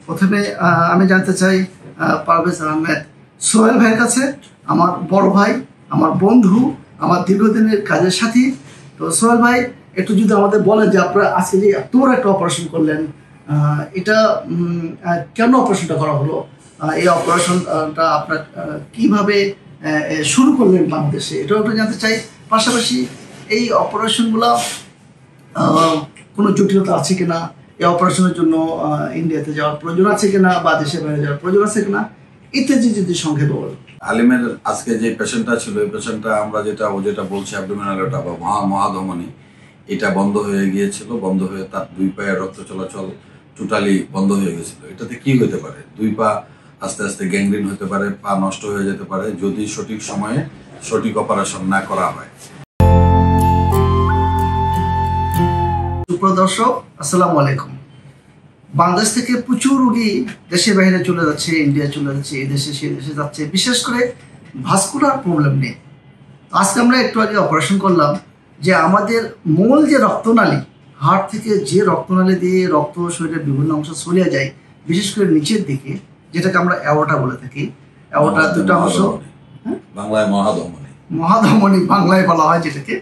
প্রথমে আমি জানতে চাই পারভেজ আহমেদ সোহেল ভাইয়ের কাছে, আমার বড় ভাই, আমার বন্ধু, আমার দীর্ঘদিনের কাজের সাথী। তো সোহেল ভাই, একটু যদি আমাদের বলেন যে আপনারা আজকে যে এত বড় একটা অপারেশন করলেন, এটা কেন অপারেশনটা করা হলো? এই অপারেশনটা আপনার কিভাবে শুরু করলেন বাংলাদেশে, এটাও একটু জানতে চাই। পাশাপাশি এই অপারেশনগুলো কোনো জটিলতা আছে কিনা, এই অপারেশনের জন্য ইন্ডিয়াতে যাওয়ার প্রয়োজন আছে কিনা বা দেশের বাইরে যাওয়ার প্রয়োজন আছে কিনা, ইত্যাদি যদি সংক্ষেপে বলেন। আলিমের আজকে যে পেশেন্টটা ছিল, এই পেশেন্টটা আমরা যেটা বলছি অ্যাবডোমিনাল ওটা বা মহাধমনী, এটা বন্ধ হয়ে গিয়েছিল। বন্ধ হয়ে তার দুই পায়ের রক্ত চলাচল টোটালি বন্ধ হয়ে গেছিল। এটাতে কি হতে পারে? দুই পা আস্তে আস্তে গ্যাংগ্রিন হতে পারে, পা নষ্ট হয়ে যেতে পারে যদি সঠিক সময়ে সঠিক অপারেশন না করা হয়। সুপ্রিয় দর্শক, আসসালামু আলাইকুম। বাংলাদেশ থেকে প্রচুর রোগী দেশের বাইরে চলে যাচ্ছে, ইন্ডিয়া চলে যাচ্ছে, এই দেশে সেই দেশে যাচ্ছে, বিশেষ করে ভাস্কুলার প্রবলেম নিয়ে। আজকে আমরা একটু আগে অপারেশন করলাম যে আমাদের মূল যে রক্তনালী, হার্ট থেকে যে রক্তনালী দিয়ে রক্ত শরীরের বিভিন্ন অংশ ছড়িয়ে যায়, বিশেষ করে নিচের দিকে, যেটাকে আমরা অ্যাওর্টা বলে থাকি। অ্যাওর্টা দুটো অংশ, বাংলায় মহাধমনী, মহাধমনী বাংলায় বলা হয় যেটাকে।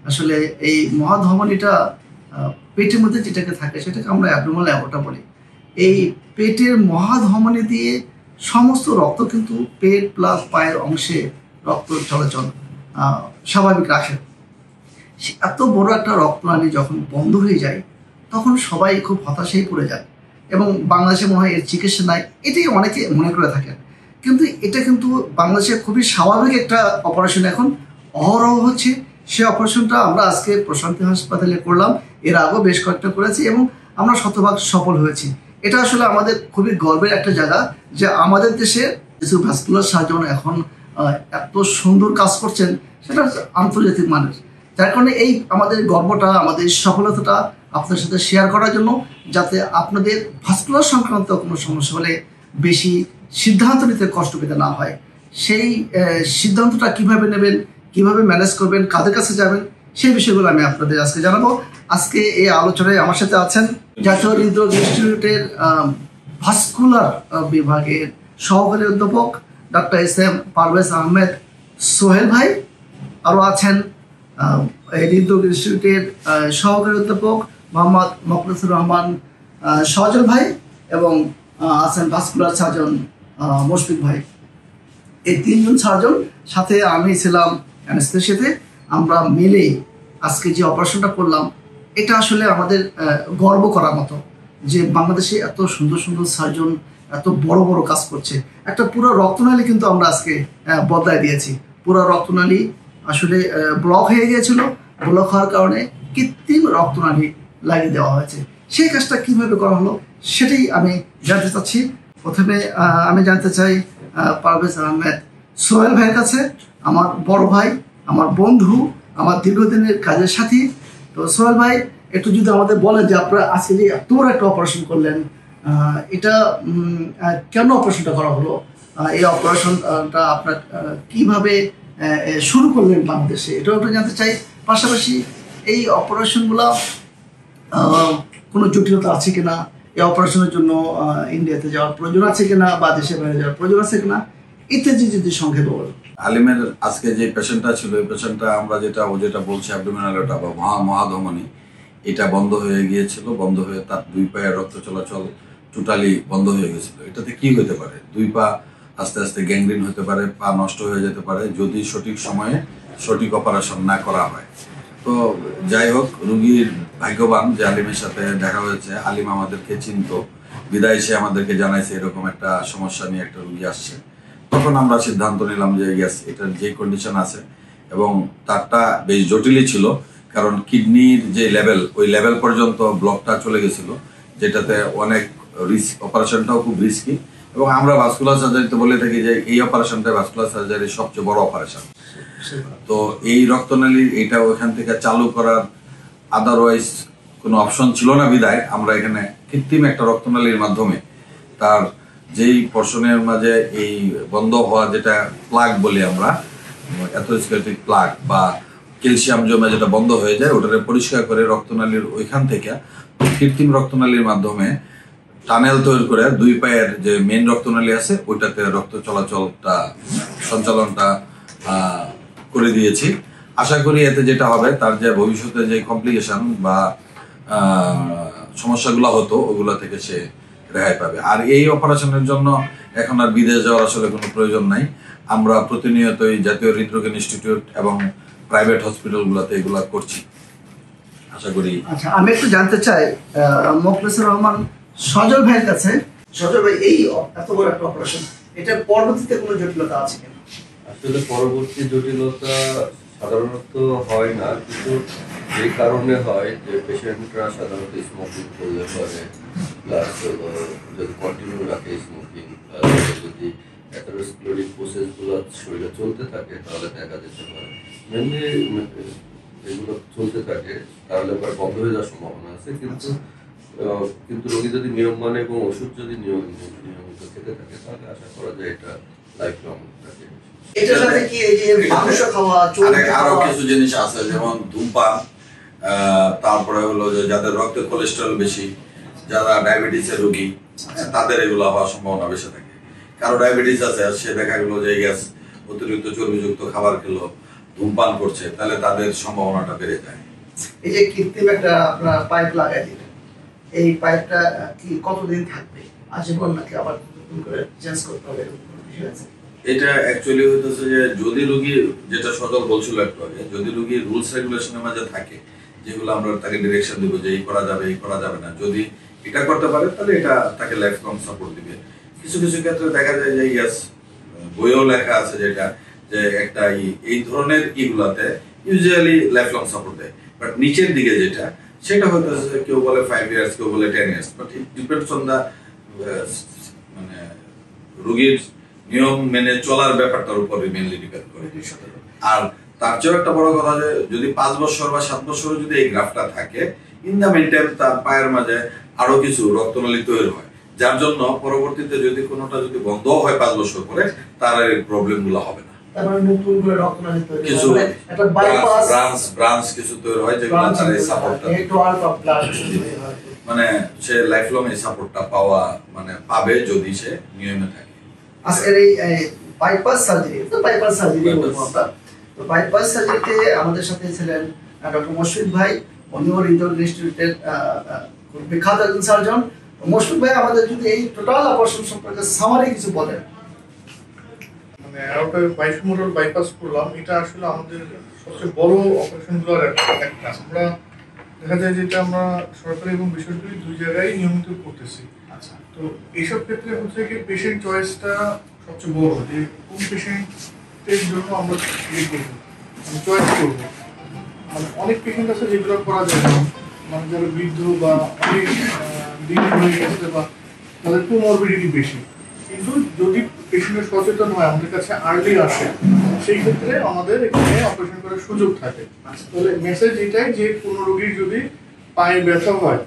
আসলে এই মহাধমনীটা পেটের মধ্যে যেটাকে থাকে সেটাকে আমরা অ্যাবডোমিনাল অ্যাওর্টা বলি। এই পেটের মহাধমনী দিয়ে সমস্ত রক্ত কিন্তু পেট প্লাস পায়ের অংশে রক্ত চলাচল স্বাভাবিক রাখে। এত বড় একটা রক্তনালী যখন বন্ধ হয়ে যায় তখন সবাই খুব হতাশায় পড়ে যায় এবং বাংলাদেশে মনে হয় এর চিকিৎসা নাই, এটাই অনেকে মনে করে থাকেন। কিন্তু এটা কিন্তু বাংলাদেশে খুবই স্বাভাবিক একটা অপারেশন এখন অহরহ হচ্ছে। সে অপারেশনটা আমরা আজকে প্রশান্তি হাসপাতালে করলাম, এর আগেও বেশ কয়েকটা করেছি এবং আমরা শতভাগ সফল হয়েছি। এটা আসলে আমাদের খুবই গর্বের একটা জায়গা যে আমাদের দেশে কিছু ভাস্কুলার সার্জন এখন এত সুন্দর কাজ করছেন, সেটা আন্তর্জাতিক মানের। যার কারণে এই আমাদের গর্বটা, আমাদের সফলতাটা আপনার সাথে শেয়ার করার জন্য, যাতে আপনাদের ভাস্কুলার সংক্রান্ত কোনো সমস্যা হলে বেশি সিদ্ধান্ত নিতে কষ্ট পেতে না হয়। সেই সিদ্ধান্তটা কিভাবে নেবেন, কিভাবে ম্যানেজ করবেন, কাদের কাছে যাবেন, সেই বিষয়গুলো আমি আপনাদের আজকে জানাবো। আজকে এই আলোচনায় আমার সাথে আছেন জাতীয় হৃদরোগ ইনস্টিটিউটের ভাস্কুলার বিভাগের সহকারী অধ্যাপক ডক্টর এস.এম. পারভেজ আহমেদ সোহেল ভাই, আরও আছেন হৃদরোগ ইনস্টিটিউটের সহকারী অধ্যাপক মোহাম্মদ মকলেসুর রহমান সজল ভাই, এবং আছেন ভাস্কুলার সার্জন মুশফিক ভাই। এই তিনজন সার্জন সাথে আমি ছিলাম অ্যানেস্থেসিয়াতে। আমরা মিলে আজকে যে অপারেশনটা করলাম, এটা আসলে আমাদের গর্ব করার মতো যে বাংলাদেশে এত সুন্দর সুন্দর সার্জন এত বড় বড় কাজ করছে। একটা পুরো রক্তনালী কিন্তু আমরা আজকে বদলায় দিয়েছি। পুরো রক্তনালী আসলে ব্লক হয়ে গিয়েছিল, ব্লক হওয়ার কারণে কৃত্রিম রক্তনালী লাগিয়ে দেওয়া হয়েছে। সেই কাজটা কীভাবে করা হলো সেটাই আমি জানতে চাচ্ছি। প্রথমে আমি জানতে চাই পারভেজ আহমেদ সোহেল ভাইয়ের কাছে, আমার বড় ভাই, আমার বন্ধু, আমার দীর্ঘদিনের কাজের সাথী। তো সোহেল ভাই, একটু যদি আমাদের বলেন যে আপনারা আজকে যে এত বড় একটা অপারেশন করলেন, এটা কেন অপারেশনটা করা হলো? এই অপারেশনটা আপনার কিভাবে শুরু করলেন বাংলাদেশে, এটাও একটু জানতে চাই। পাশাপাশি এই অপারেশনগুলো কোনো জটিলতা আছে কিনা, এই অপারেশনের জন্য ইন্ডিয়াতে যাওয়ার প্রয়োজন আছে কিনা বা দেশের বাইরে যাওয়ার প্রয়োজন আছে কিনা, ইত্যাদি যদি সংক্ষেপে বলেন। আলিমের আজকে যে পেশেন্টটা ছিল, এই পেশেন্টটা আমরা যেটা বলছি অ্যাবডোমিনাল ওটা বা মহাধমনী, এটা বন্ধ হয়ে গিয়েছিল। বন্ধ হয়ে তার দুই পায়ের রক্ত চলাচল টোটালি বন্ধ হয়ে গেছিল। এটাতে কি হতে পারে? দুই পা আস্তে আস্তে গ্যাংগ্রিন হতে পারে, পা নষ্ট হয়ে যেতে পারে যদি সঠিক সময়ে সঠিক অপারেশন না করা হয়। তো যাই হোক, রুগীর ভাগ্যবান যে আলিমের সাথে দেখা হয়েছে। আলিম আমাদেরকে চিনত, বিদায় সে আমাদেরকে জানাইছে এরকম একটা সমস্যা নিয়ে একটা রুগী আসছে। তখন আমরা সিদ্ধান্ত নিলাম যে ইয়েস, এটার যে কন্ডিশন আছে এবং তারটা বেশ জটিলই ছিল, কারণ কিডনির যে লেভেল, ওই লেভেল পর্যন্ত ব্লকটা চলে গেছিল, যেটাতে অনেক রিস্ক, অপারেশনটাও খুব রিস্কি। এবং আমরা ভাস্কুলার সার্জারিতে বলে থাকি যে এই অপারেশনটা ভাস্কুলার সার্জারির সবচেয়ে বড় অপারেশন। তো এই রক্তনালী এটা ওখান থেকে চালু করার আদারওয়াইজ কোনো অপশন ছিল না, বিদায় আমরা এখানে কৃত্রিম একটা রক্তনালীর মাধ্যমে তার যেই পোর্শনের মাঝে এই বন্ধ হওয়া, যেটা প্লাগ বলি আমরা, অ্যাথেরোস্ক্লেরোটিক প্লাগ বা ক্যালসিয়াম জমে যেটা বন্ধ হয়ে যায়, ওটাকে পরিষ্কার করে রক্তনালীর ওইখান থেকে কৃত্রিম রক্তনালীর মাধ্যমে টানেল তৈরি করে দুই পায়ের যে মেন রক্তনালী আছে ওইটাতে রক্ত চলাচলটা সঞ্চালনটা করে দিয়েছি। আশা করি এতে যেটা হবে তার যে ভবিষ্যতে যে কমপ্লিকেশন বা সমস্যাগুলো হতো ওগুলো থেকে সে রেহাই পাবে। আর এই অপারেশনের জন্য এখন আর বিদেশ যাওয়ার আসলে কোনো প্রয়োজন নাই। আমরা প্রতিনিয়তই জাতীয় হৃদরোগ ইনস্টিটিউট এবং প্রাইভেট হসপিটালগুলোতে এগুলো করছি, আশা করি। আচ্ছা, আমি একটু জানতে চাই মোখলেসুর রহমান সজল ভাইয়ের কাছে। সজল ভাই, এই এত বড় একটা অপারেশন, এটা পরবর্তীতে কোনো জটিলতা আছে কিনা? আসলে পরবর্তী জটিলতা সাধারণত হয় না, কিন্তু যে কারণে হয় যে পেশেন্টরা সাধারণত স্মোকিং করলে পরে, প্লাস যদি কন্টিনিউ রাখে স্মোকিং, যদি অ্যাথেরোস্ক্লেরোটিক প্রসেসগুলো শরীরে চলতে থাকে তাহলে দেখা যেতে পারে মেনলি এগুলো চলতে থাকে তাহলে পরে বন্ধ হয়ে যাওয়ার সম্ভাবনা আছে। কিন্তু রোগী যদি নিয়ম মানে এবং ওষুধ যদি নিয়মিত খেতে থাকে তাহলে আশা করা যায় এটা লাইফ লং থাকে। এটার সাথে কি এই যে মাংস খাওয়া, আরো কিছু জিনিস আছে, যেমন ধূমপান, তারপরে হলো যে যাদের রক্তে কোলেস্টেরল বেশি, যারা ডায়াবেটিসের রোগী, তাদের এগুলো হওয়ার সম্ভাবনা বেশি থাকে। কারো ডায়াবেটিস আছে, সে দেখা গেলো যে গ্যাস অতিরিক্ত চর্বিযুক্ত খাবার খেলো, ধূমপান করছে, তাহলে তাদের সম্ভাবনাটা বেড়ে যায়। এই যে কৃত্রিম একটা আপনার পাইপ লাগাই দিলেন, এই পাইপটা কি কতদিন থাকবে, আজীবন নাকি আবার নতুন করে চেঞ্জ করতে হবে? এটা অ্যাকচুয়ালি হইতেছে যে যদি রোগী, যেটা সজল বলছিল একটু আগে, যদি রোগী রুলস রেগুলেশনের মাঝে থাকে, যেগুলো আমরা তাকে ডিরেকশন দিব যে এই করা যাবে এই করা যাবে না, যদি এটা করতে পারে তাহলে এটা তাকে লাইফ লং সাপোর্ট দিবে। কিছু কিছু ক্ষেত্রে দেখা যায় যে ইয়েস, বইও লেখা আছে যেটা যে একটা এই ধরনের ইগুলাতে ইউজুয়ালি লাইফ লং সাপোর্ট দেয়, বাট নিচের দিকে যেটা সেটা হইতেছে কেউ বলে 5 ইয়ার্স, কেউ বলে 10 years, but it depends on the মানে রোগীর নিয়ম মেনে চলার ব্যাপারটার উপরে মেনলি ডিপেন্ড করে। আর তার চেয়েও একটা বড় কথা যে যদি 5 বছর বা 7 বছর যদি এই গ্রাফটা থাকে, ইন দ্য মেন টাইম তার পায়ের মাঝে আরো কিছু রক্তনালী তৈরি হয়, যার জন্য পরবর্তীতে যদি কোনোটা যদি বন্ধ হয় 5 বছর পরে, তার এই প্রবলেম গুলো হবে না। নতুন করে রক্তনালী তৈরি কিছু ব্রাঞ্চ কিছু তৈরি হয় যেগুলো তার এই সাপোর্টটা, মানে সে লাইফ লং এই সাপোর্টটা পাওয়া মানে পাবে যদি সে নিয়মে থাকে। আজকের এই বাইপাস সার্জারি, বাইপাস সার্জারি বলবো আমরা, তো বাইপাস সার্জারিতে আমাদের সাথে ছিলেন ডক্টর মুশফিক ভাই, উনিও হৃদরোগ ইনস্টিটিউটের বিখ্যাত একজন সার্জন। মুশফিক ভাই, আমাদের যদি এই টোটাল অপারেশন সম্পর্কে সামারি কিছু বলেন। মানে বাইফিমোরাল বাইপাস করলাম, এটা আসলে আমাদের সবচেয়ে বড় অপারেশনগুলোর একটা। আমরা দেখা যায় যেটা আমরা সরকারি এবং বেসরকারি দুই জায়গায় নিয়মিত করতেছি। আচ্ছা, তো এইসব ক্ষেত্রে হচ্ছে কি পেশেন্ট চয়েসটা সবচেয়ে বড়, যে কোন পেশেন্টের জন্য আমরা চয়েস করবো। মানে অনেক পেশেন্ট আছে যেগুলো করা যায় না, মানে যারা বৃদ্ধ বা অনেক দিন হয়ে গেছে বা তাদের কোমরবিডিটি বেশি, কিন্তু যদি পেশেন্টের সচেতন হয়, আমাদের কাছে আর্লি আসে, সেই ক্ষেত্রে আমাদের এখানে অপারেশন করার সুযোগ থাকে। তাহলে মেসেজ এটাই যে কোনো রোগীর যদি পায়ে ব্যথা হয়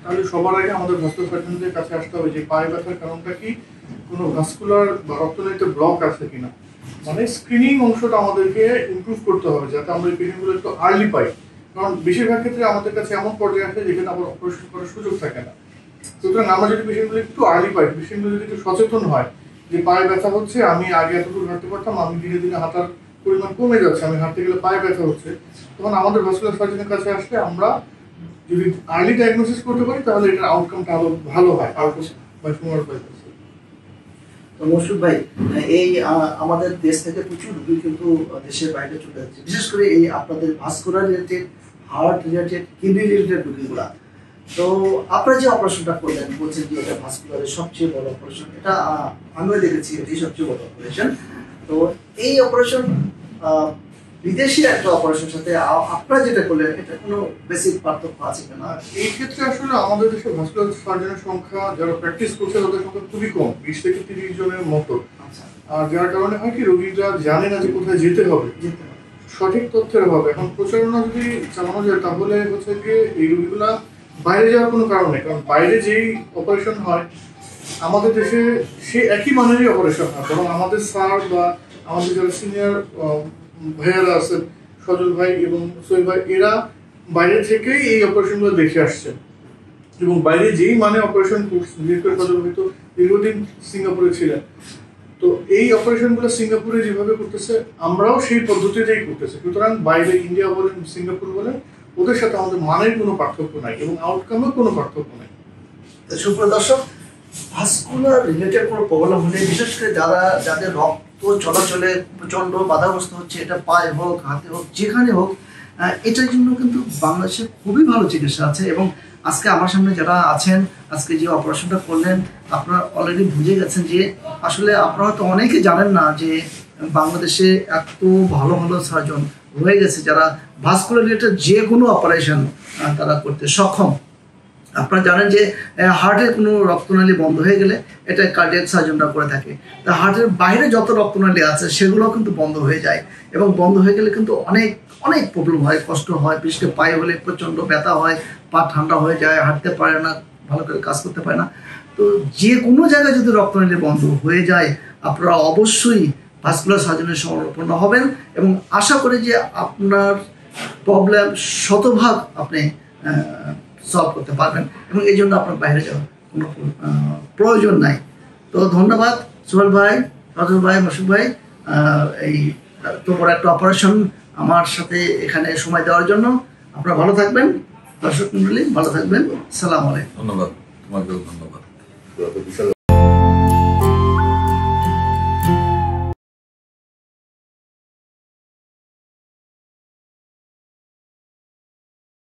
তাহলে সবার আগে আমাদের ভাস্কুলার সার্জনদের কাছে আসতে হবে যে পায়ে ব্যথার কারণটা কি, কোনো ভাস্কুলার বা রক্তনালীতে ব্লক আছে কিনা। মানে স্ক্রিনিং অংশটা আমাদেরকে ইমপ্রুভ করতে হবে যাতে আমরা এই পেশেন্টগুলো একটু আর্লি পাই, কারণ বেশিরভাগ ক্ষেত্রে আমাদের কাছে এমন পর্যায়ে আসে যেখানে আবার অপারেশন করার সুযোগ থাকে না। সুতরাং আমরা যদি পেশেন্টগুলো একটু আর্লি পাই, পেশেন্টগুলো যদি একটু সচেতন হয় যে পায়ে ব্যথা হচ্ছে, আমি আগে এতটুকু হাঁটতে পারতাম, আমি ধীরে ধীরে হাঁটার পরিমাণ কমে যাচ্ছে, আমি হাঁটতে গেলে পায়ে ব্যথা হচ্ছে, তখন আমাদের ভাস্কুলার সার্জনের কাছে আসলে আমরা যদি আর্লি ডায়াগনোসিস করতে পারি তাহলে এটার আউটকামটা আরো ভালো হয়। তো মুশফিক ভাই, এই আমাদের দেশ থেকে প্রচুর রোগী কিন্তু দেশের বাইরে চলে যাচ্ছে, বিশেষ করে এই আপনাদের vascular related, heart related, kidney related রোগীগুলা। তো আপনারা যে অপারেশনটা করলেন, বলছেন যে এটা ভাস্কুলারের সবচেয়ে বড় অপারেশন, এটা আমিও দেখেছি এটাই সবচেয়ে বড় অপারেশন। তো এই অপারেশন বিদেশি একটা অপারেশনের সাথে আপনারা যেটা করলেন, এটা কোনো বেসিক পার্থক্য আছে কিনা? এই ক্ষেত্রে আসলে আমাদের দেশে ভাস্কুলার সার্জনের সংখ্যা যারা প্র্যাকটিস করছে তাদের সংখ্যা খুবই কম, 20 থেকে 30 জনের মতো। আর যার কারণে হয় কি, রোগীরা জানে না যে কোথায় যেতে হবে, সঠিক তথ্যের অভাব। এখন প্রচারণা যদি চালানো যায় তাহলে হচ্ছে গিয়ে এই রোগীগুলা বাইরে যাওয়ার কোনো কারণ নেই, কারণ বাইরে যেই অপারেশন হয় আমাদের দেশে সে একই মানেরই অপারেশন হয়, বরং আমাদের স্যার বা আমাদের যারা সিনিয়র ভাইয়ারা আছেন, সজল ভাই এবং সোহেল ভাই, এরা বাইরে থেকেই এই অপারেশনগুলো দেখে আসছেন। এবং বাইরে যেই অপারেশন করছেন, বিশেষ করে হয়তো দীর্ঘদিন সিঙ্গাপুরে ছিলেন, তো এই অপারেশনগুলো সিঙ্গাপুরে যেভাবে করতেছে আমরাও সেই পদ্ধতিতেই করতেছি। সুতরাং বাইরে ইন্ডিয়া বলেন সিঙ্গাপুর বলেন ওদের সাথে আমাদের মানের কোনো পার্থক্য নাই এবং আউটকামের কোনো পার্থক্য নাই। সুপ্রিয় দর্শক, ভাস্কুলার রিলেটেড কোনো প্রবলেম হলে, বিশেষ করে যাদের রক্ত চলাচলে প্রচণ্ড বাধাগ্রস্ত হচ্ছে, এটা পায়ে হোক হাতে হোক যেখানে হোক, এটার জন্য কিন্তু বাংলাদেশে খুবই ভালো চিকিৎসা আছে। এবং আজকে আমার সামনে যারা আছেন, আজকে যে অপারেশনটা করলেন, আপনারা অলরেডি বুঝে গেছেন যে আসলে আপনারা হয়তো অনেকে জানেন না যে বাংলাদেশে এত ভালো ভালো সার্জন হয়ে গেছে যারা ভাস্কুলার রিলেটেড যে কোনো অপারেশন তারা করতে সক্ষম। আপনারা জানেন যে হার্টের কোনো রক্তনালী বন্ধ হয়ে গেলে এটা কার্ডিয়াক সার্জনরা করে থাকে। তা হার্টের বাইরে যত রক্তনালী আছে সেগুলো কিন্তু বন্ধ হয়ে যায়, এবং বন্ধ হয়ে গেলে কিন্তু অনেক অনেক প্রবলেম হয়, কষ্ট হয়। বিশেষ করে পায়ে হলে প্রচণ্ড ব্যথা হয়, পা ঠান্ডা হয়ে যায়, হাঁটতে পারে না, ভালো করে কাজ করতে পারে না। তো যে কোনো জায়গায় যদি রক্তনালী বন্ধ হয়ে যায় আপনারা অবশ্যই ভাস্কুলার সার্জনের শরণাপন্ন হবেন, এবং আশা করি যে আপনার প্রবলেম শতভাগ আপনি সলভ করতে পারবেন, এবং এই জন্য আপনার বাইরে যাওয়ার কোনো প্রয়োজন নাই। তো ধন্যবাদ সোহেল ভাই, রাজু ভাই, মাসুদ ভাই, এই তোমার একটা অপারেশন আমার সাথে এখানে সময় দেওয়ার জন্য। আপনারা ভালো থাকবেন, দর্শক মন্ডলী ভালো থাকবেন। সালাম আলাইকুম। ধন্যবাদ, তোমাকেও ধন্যবাদ।